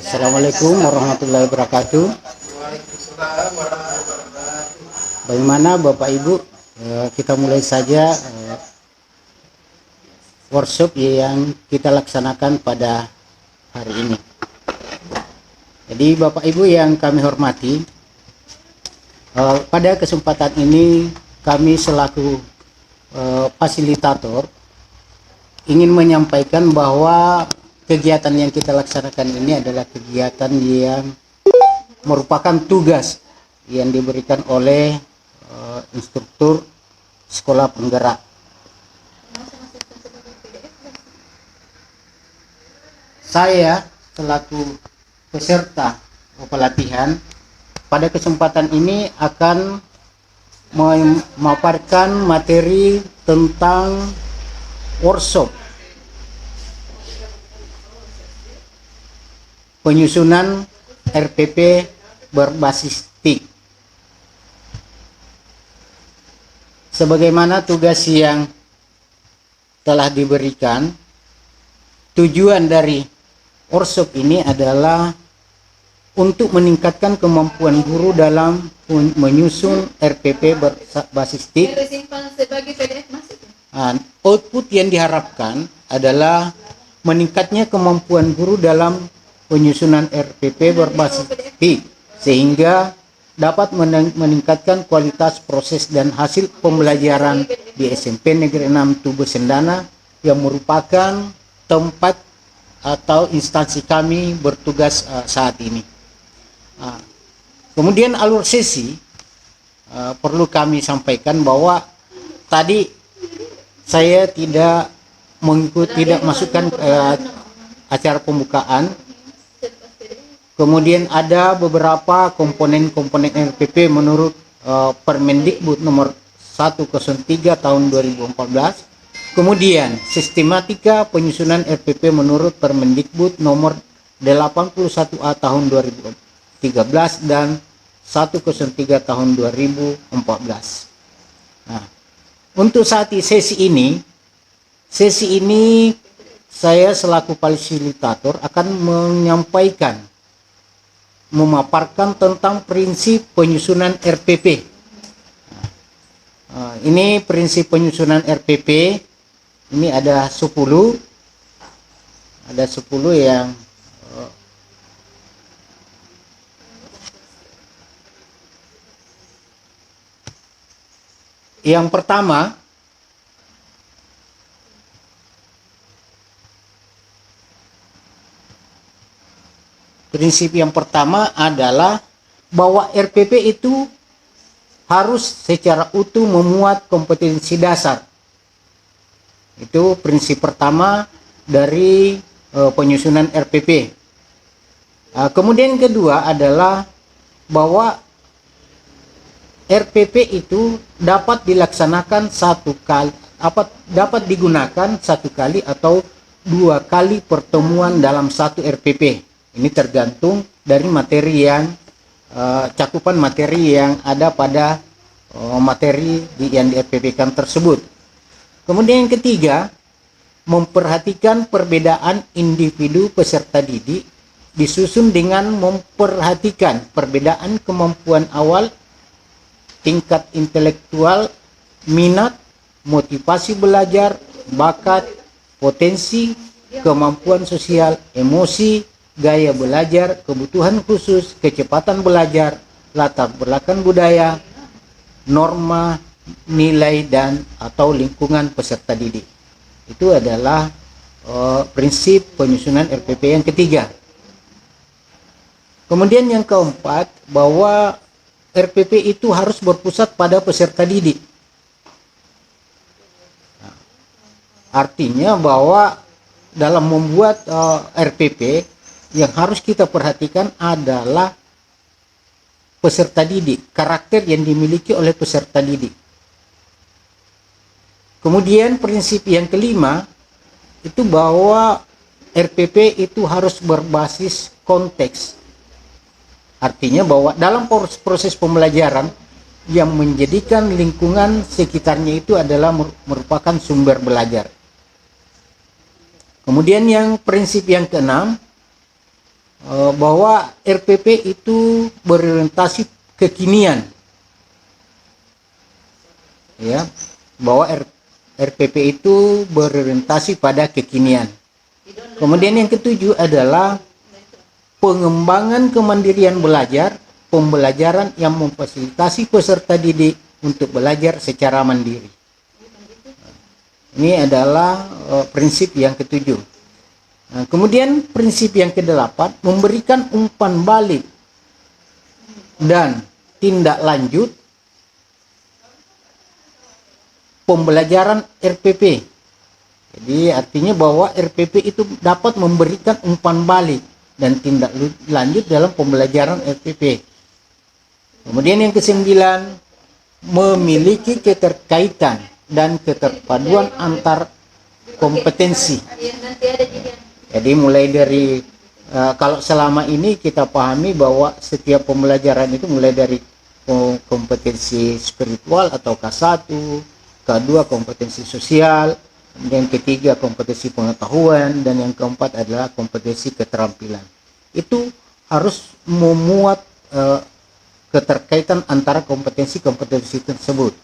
Assalamualaikum warahmatullahi wabarakatuh. Bagaimana Bapak Ibu? Kita mulai saja workshop yang kita laksanakan pada hari ini. Jadi Bapak Ibu yang kami hormati, pada kesempatan ini kami selaku fasilitator ingin menyampaikan bahwa kegiatan yang kita laksanakan ini adalah kegiatan yang merupakan tugas yang diberikan oleh instruktur sekolah penggerak. Saya selaku peserta pelatihan pada kesempatan ini akan memaparkan materi tentang workshop penyusunan RPP berbasis TIK. Sebagaimana tugas yang telah diberikan, tujuan dari workshop ini adalah untuk meningkatkan kemampuan guru dalam menyusun RPP berbasis TIK. Output yang diharapkan adalah meningkatnya kemampuan guru dalam penyusunan RPP berbasis TIK sehingga dapat meningkatkan kualitas proses dan hasil pembelajaran di SMP Negeri 6 Tubuh Sendana yang merupakan tempat atau instansi kami bertugas saat ini. Kemudian alur sesi perlu kami sampaikan bahwa tadi saya tidak masukkan acara pembukaan. Kemudian ada beberapa komponen-komponen RPP menurut Permendikbud nomor 103 tahun 2014. Kemudian sistematika penyusunan RPP menurut Permendikbud nomor 81A tahun 2013 dan 103 tahun 2014. Nah, untuk sesi ini saya selaku fasilitator akan memaparkan tentang prinsip penyusunan RPP. Ini prinsip penyusunan RPP. Ini ada 10 yang yang pertama prinsip yang pertama adalah bahwa RPP itu harus secara utuh memuat kompetensi dasar. Itu prinsip pertama dari penyusunan RPP. Kemudian kedua adalah bahwa RPP itu dapat dilaksanakan dapat digunakan satu kali atau 2 kali pertemuan dalam satu RPP. Ini tergantung dari materi yang cakupan materi yang ada pada materi yang di RPP-kan tersebut. Kemudian yang ketiga, memperhatikan perbedaan individu peserta didik disusun dengan memperhatikan perbedaan kemampuan awal, tingkat intelektual, minat, motivasi belajar, bakat, potensi, kemampuan sosial, emosi, gaya belajar, kebutuhan khusus, kecepatan belajar, latar belakang budaya, norma, nilai dan atau lingkungan peserta didik. Itu adalah prinsip penyusunan RPP yang ketiga. Kemudian yang keempat, bahwa RPP itu harus berpusat pada peserta didik. Artinya bahwa dalam membuat RPP yang harus kita perhatikan adalah peserta didik, karakter yang dimiliki oleh peserta didik. Kemudian prinsip yang kelima itu bahwa RPP itu harus berbasis konteks. Artinya bahwa dalam proses pembelajaran yang menjadikan lingkungan sekitarnya itu adalah merupakan sumber belajar. Kemudian yang prinsip yang keenam, bahwa RPP itu berorientasi kekinian, ya, bahwa RPP itu berorientasi pada kekinian. Kemudian yang ketujuh adalah pengembangan kemandirian belajar, pembelajaran yang memfasilitasi peserta didik untuk belajar secara mandiri. Ini adalah prinsip yang ketujuh. Nah, kemudian prinsip yang kedelapan, memberikan umpan balik dan tindak lanjut pembelajaran RPP. Jadi artinya bahwa RPP itu dapat memberikan umpan balik dan tindak lanjut dalam pembelajaran RPP. Kemudian yang kesembilan, memiliki keterkaitan dan keterpaduan antar kompetensi. Jadi mulai dari kalau selama ini kita pahami bahwa setiap pembelajaran itu mulai dari kompetensi spiritual atau K1, K2 kompetensi sosial, kemudian ketiga kompetensi pengetahuan, dan yang keempat adalah kompetensi keterampilan. Itu harus memuat keterkaitan antara kompetensi-kompetensi tersebut.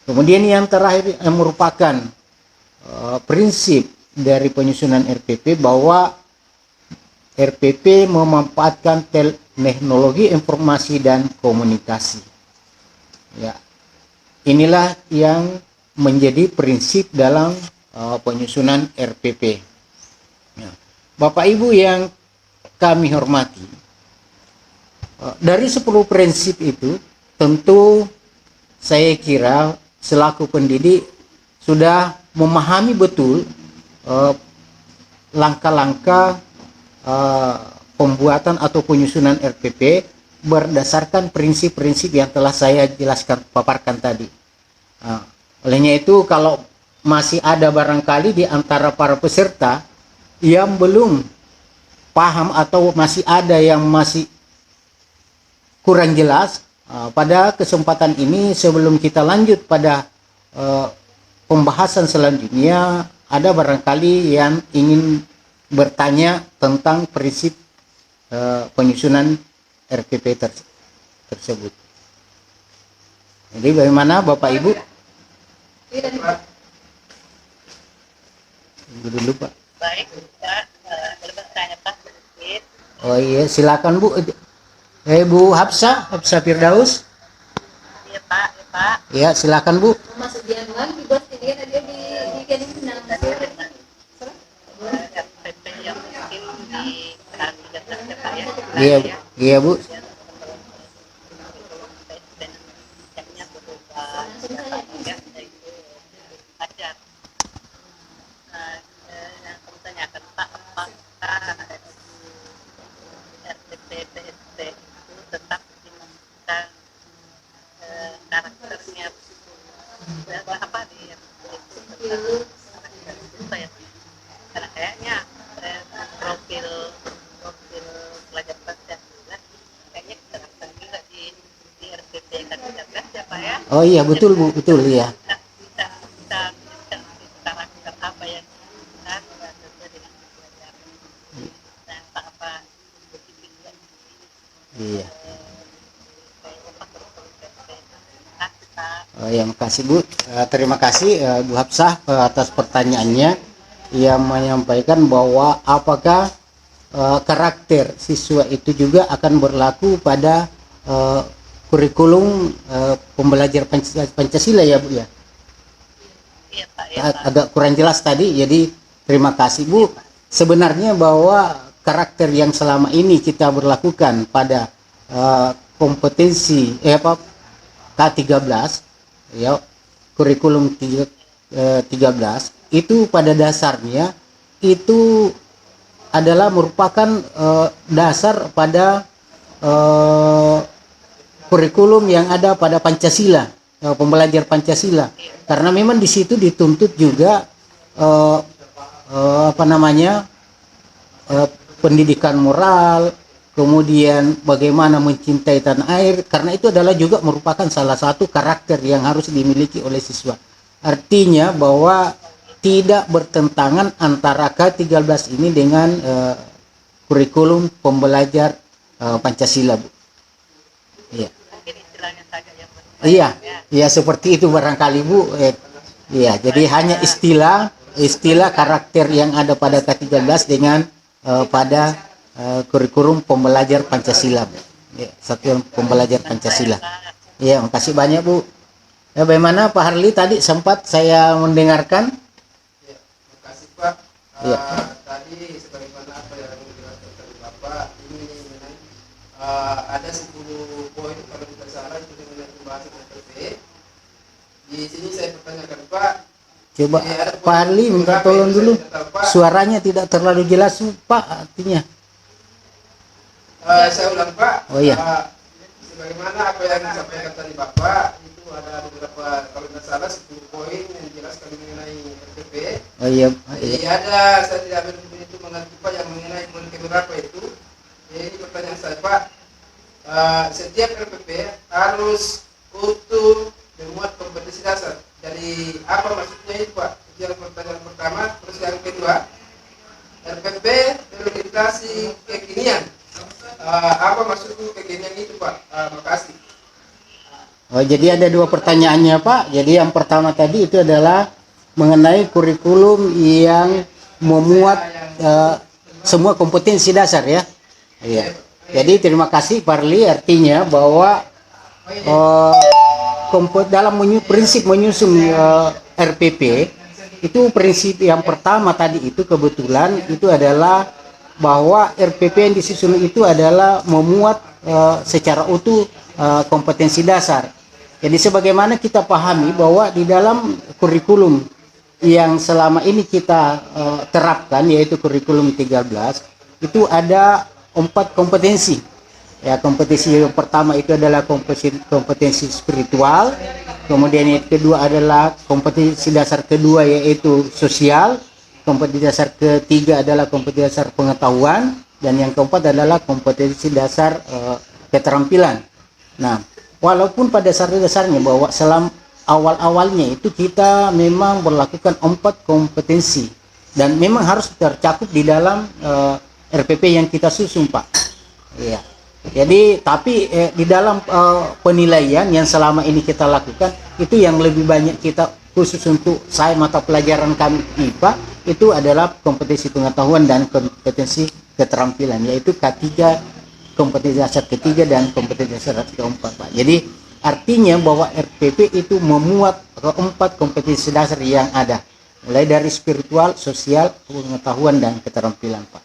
Kemudian yang terakhir yang merupakan prinsip dari penyusunan RPP, bahwa RPP memanfaatkan teknologi informasi dan komunikasi. Ya, inilah yang menjadi prinsip dalam penyusunan RPP. Ya. Bapak Ibu yang kami hormati, dari 10 prinsip itu tentu saya kira selaku pendidik sudah memahami betul langkah-langkah pembuatan atau penyusunan RPP berdasarkan prinsip-prinsip yang telah saya jelaskan, paparkan tadi. Olehnya itu, kalau masih ada barangkali di antara para peserta yang belum paham atau masih ada yang masih kurang jelas, pada kesempatan ini sebelum kita lanjut pada pembahasan selanjutnya, ada barangkali yang ingin bertanya tentang prinsip penyusunan RPP tersebut. Jadi bagaimana Bapak Ibu? Dulu Pak. Baik Pak, boleh bertanya Pak sedikit? Oh iya, silakan Bu. Bu Hafsa Firdaus. Iya Pak, ya Pak. Ya, silakan Bu. Masuk Januari dibuat dia dia di Gading Benang. RPP yang mungkin di K13 ya Pak ya. Iya, iya Bu. Yang berubah ya, yaitu ajar. Yang kami tanyakan Pak, apakah RPP PSP itu tetap dimungkinkan karakternya apa di itu karakter itu ya, karena kayaknya profil pelajar Pancasila kayaknya karakter juga di RPP kan ya Pak ya. Oh iya, betul Bu, betul ya. Bisa menunjukkan karakter apa yang kita sesuai dengan pelajaran. Nah, apa begitu juga Iya. Pak. Ya, makasih Bu. Terima kasih Bu Hafsah atas pertanyaannya, yang menyampaikan bahwa apakah karakter siswa itu juga akan berlaku pada kurikulum pembelajar Pancasila ya Bu ya. Iya Pak, ya Pak. Agak kurang jelas tadi, jadi terima kasih Bu. Sebenarnya bahwa karakter yang selama ini kita berlakukan pada kompetensi K13 ya, kurikulum 13 itu pada dasarnya itu adalah merupakan dasar pada kurikulum yang ada pada Pancasila, pembelajar Pancasila, karena memang di situ dituntut juga pendidikan moral, kemudian bagaimana mencintai tanah air, karena itu adalah juga merupakan salah satu karakter yang harus dimiliki oleh siswa. Artinya bahwa tidak bertentangan antara K13 ini dengan kurikulum pembelajar Pancasila, Bu. Iya. Mungkin istilahnya saja yang berubah. Iya, Ya. iya seperti itu barangkali, Bu. Iya, jadi hanya istilah karakter yang ada pada K13 dengan pada kurikulum pembelajar Pancasila, Bu. Ya, satuan pembelajar Pancasila. Iya, makasih banyak, Bu. Ya, bagaimana Pak Harli tadi sempat saya mendengarkan? Ya, makasih Pak. Iya. Tadi sebagaimana apa yang dijelaskan tadi Bapak, ini mengenai ada 10 poin kalau tidak salah itu mengenai pembahasan RPP. Di sini saya pertanyakan Pak. Coba ada Pak Harli minta beberapa tolong yang dulu. saya tidak tahu, Pak. Suaranya tidak terlalu jelas, Pak, artinya. Saya ulang Pak. Oh, iya. Sebagaimana apa yang disampaikan tadi Bapak, itu ada beberapa kalau tidak salah 10 poin yang dijelaskan mengenai RPP. Oh iya, Jadi iya. ada, saya tidak ambil buku itu mengerti Pak yang mengenai poin keberapa itu. Jadi ini pertanyaan saya Pak, setiap RPP harus utuh memuat kompetensi dasar. Jadi apa maksudnya itu Pak? Itu yang pertanyaan pertama. Terus yang kedua, RPP orientasi kekinian. Apa maksudnya kekinian itu Pak? Makasih. Oh, jadi ada dua pertanyaannya, Pak. Jadi yang pertama tadi itu adalah mengenai kurikulum yang memuat semua kompetensi dasar, ya. Iya. Jadi terima kasih Pak Harli, artinya bahwa dalam prinsip menyusun RPP itu prinsip yang pertama tadi itu kebetulan itu adalah bahwa RPP yang disusun itu adalah memuat secara utuh kompetensi dasar. Jadi sebagaimana kita pahami bahwa di dalam kurikulum yang selama ini kita terapkan, yaitu kurikulum 13, itu ada 4 kompetensi. Ya, kompetensi yang pertama itu adalah kompetensi spiritual, kemudian yang kedua adalah kompetensi dasar kedua yaitu sosial, kompetensi dasar ketiga adalah kompetensi dasar pengetahuan, dan yang keempat adalah kompetensi dasar keterampilan. Nah, walaupun pada dasarnya bahwa selama awal-awalnya itu kita memang berlakukan 4 kompetensi dan memang harus tercakup di dalam RPP yang kita susun, Pak. Iya. Jadi tapi di dalam penilaian yang selama ini kita lakukan itu yang lebih banyak kita khusus untuk saya mata pelajaran kami IPA itu adalah kompetensi pengetahuan dan kompetensi keterampilan, yaitu K3, kompetensi dasar ketiga dan kompetensi dasar keempat, Pak. Jadi artinya bahwa RPP itu memuat keempat kompetensi dasar yang ada, mulai dari spiritual, sosial, pengetahuan dan keterampilan, Pak.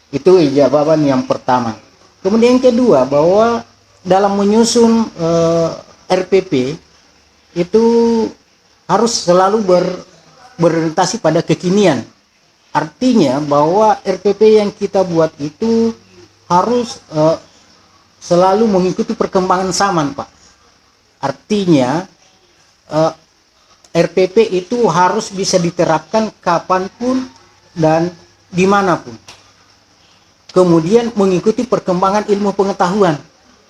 Itu jawaban yang pertama. Kemudian yang kedua, bahwa dalam menyusun RPP itu harus selalu berorientasi pada kekinian. Artinya bahwa RPP yang kita buat itu harus selalu mengikuti perkembangan zaman, Pak. Artinya RPP itu harus bisa diterapkan kapanpun dan dimanapun. Kemudian mengikuti perkembangan ilmu pengetahuan.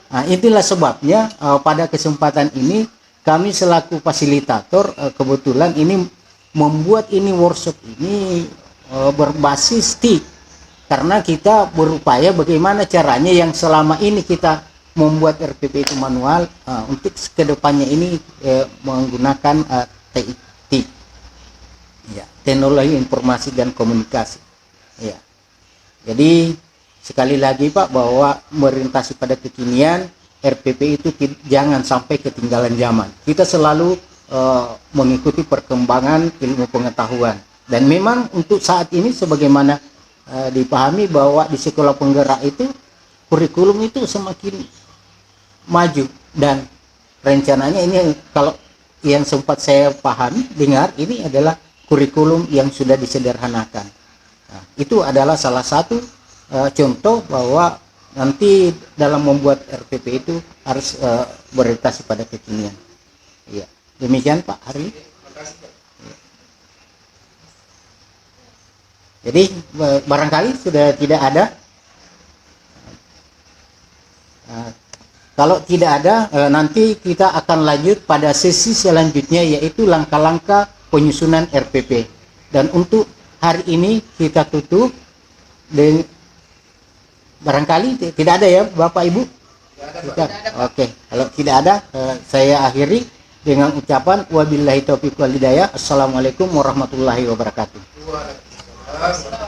Nah, itulah sebabnya pada kesempatan ini kami selaku fasilitator kebetulan ini membuat ini workshop ini berbasis TIK, karena kita berupaya bagaimana caranya yang selama ini kita membuat RPP itu manual, untuk kedepannya ini menggunakan TIK, ya, teknologi informasi dan komunikasi. Ya. Jadi sekali lagi Pak, bahwa berorientasi pada kekinian, RPP itu jangan sampai ketinggalan zaman. Kita selalu mengikuti perkembangan ilmu pengetahuan. Dan memang untuk saat ini sebagaimana dipahami bahwa di sekolah penggerak itu kurikulum itu semakin maju, dan rencananya ini kalau yang sempat saya pahami dengar ini adalah kurikulum yang sudah disederhanakan. Nah, itu adalah salah satu contoh bahwa nanti dalam membuat RPP itu harus berorientasi pada kekinian. Iya. Demikian Pak Harli. Jadi barangkali sudah tidak ada. Kalau tidak ada, nanti kita akan lanjut pada sesi selanjutnya, yaitu langkah-langkah penyusunan RPP. Dan untuk hari ini kita tutup dengan barangkali tidak ada ya Bapak Ibu? Tidak. Oke, kalau tidak ada saya akhiri dengan ucapan wabillahi taufiq wal hidayah. Assalamualaikum warahmatullahi wabarakatuh. Waalaikumsalam.